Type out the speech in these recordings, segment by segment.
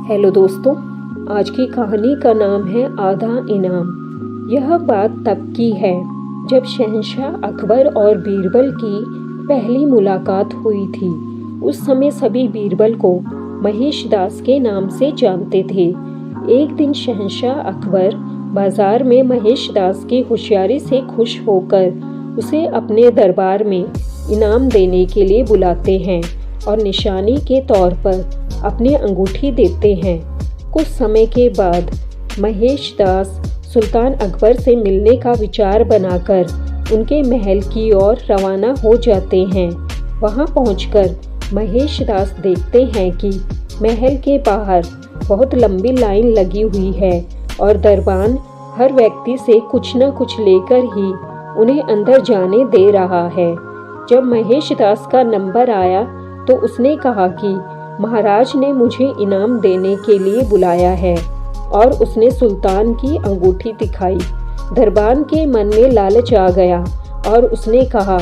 Hello दोस्तों, आज की कहानी का नाम है आधा इनाम। यह बात तब की है जब शहंशाह अकबर और बीरबल की पहली मुलाकात हुई थी। उस समय सभी बीरबल को महेश दास के नाम से जानते थे। एक दिन शहंशाह अकबर बाजार में महेश दास की होशियारी से खुश होकर उसे अपने दरबार में इनाम देने के लिए बुलाते हैं और निशानी के तौर पर अपनी अंगूठी देते हैं। कुछ समय के बाद महेश दास सुल्तान अकबर से मिलने का विचार बनाकर उनके महल की ओर रवाना हो जाते हैं। वहां पहुंचकर महेश दास देखते हैं कि महल के बाहर बहुत लंबी लाइन लगी हुई है और दरबान हर व्यक्ति से कुछ न कुछ लेकर ही उन्हें अंदर जाने दे रहा है। जब महेश दास का नंबर आया तो उसने कहा कि महाराज ने मुझे इनाम देने के लिए बुलाया है और उसने सुल्तान की अंगूठी दिखाई। दरबान के मन में लालच आ गया और उसने कहा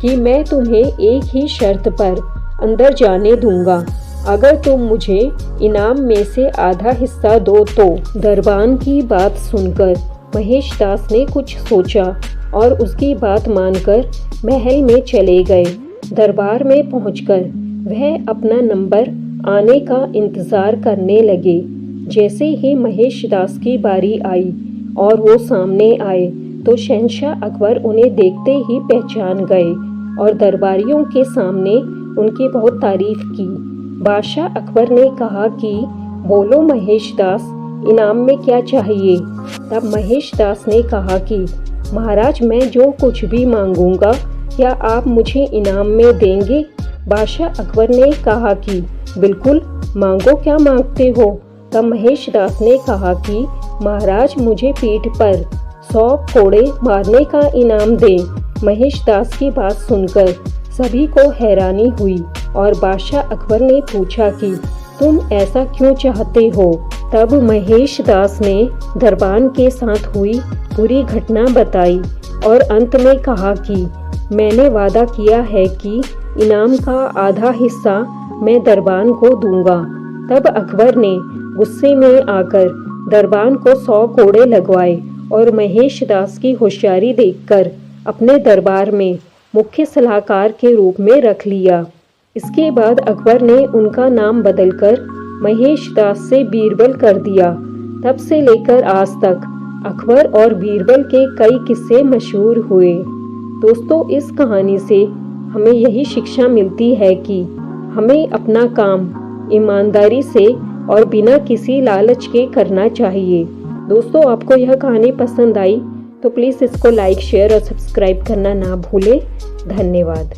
कि मैं तुम्हें एक ही शर्त पर अंदर जाने दूंगा, अगर तुम मुझे इनाम में से आधा हिस्सा दो तो। दरबान की बात सुनकर महेश दास ने कुछ सोचा और उसकी बात मानकर महल में चले गए। दरबार में पहुंचकर वह अपना नंबर आने का इंतजार करने लगे। जैसे ही महेश दास की बारी आई और वो सामने आए तो शहंशाह अकबर उन्हें देखते ही पहचान गए और दरबारियों के सामने उनकी बहुत तारीफ की। बादशाह अकबर ने कहा कि बोलो महेश दास, इनाम में क्या चाहिए। तब महेश दास ने कहा कि महाराज, मैं जो कुछ भी मांगूंगा क्या आप मुझे इनाम में देंगे। बादशाह अकबर ने कहा कि बिल्कुल, मांगो, क्या मांगते हो। तब महेश दास ने कहा कि महाराज, मुझे पीठ पर 100 कोड़े मारने का इनाम दें। महेश दास की बात सुनकर सभी को हैरानी हुई और बादशाह अकबर ने पूछा कि तुम ऐसा क्यों चाहते हो। तब महेश दास ने दरबान के साथ हुई पूरी घटना बताई और अंत में कहा कि मैंने वादा किया है कि इनाम का आधा हिस्सा मैं दरबान को दूंगा। तब अकबर ने गुस्से में आकर दरबान को 100 कोड़े लगवाए और महेश दास की होशियारी देखकर अपने दरबार में मुख्य सलाहकार के रूप में रख लिया। इसके बाद अकबर ने उनका नाम बदलकर महेश दास से बीरबल कर दिया। तब से लेकर आज तक अकबर और बीरबल के कई किस्से मशहूर हुए। दोस्तों, इस कहानी से हमें यही शिक्षा मिलती है कि हमें अपना काम ईमानदारी से और बिना किसी लालच के करना चाहिए। दोस्तों, आपको यह कहानी पसंद आई तो प्लीज़ इसको लाइक, शेयर और सब्सक्राइब करना ना भूलें। धन्यवाद।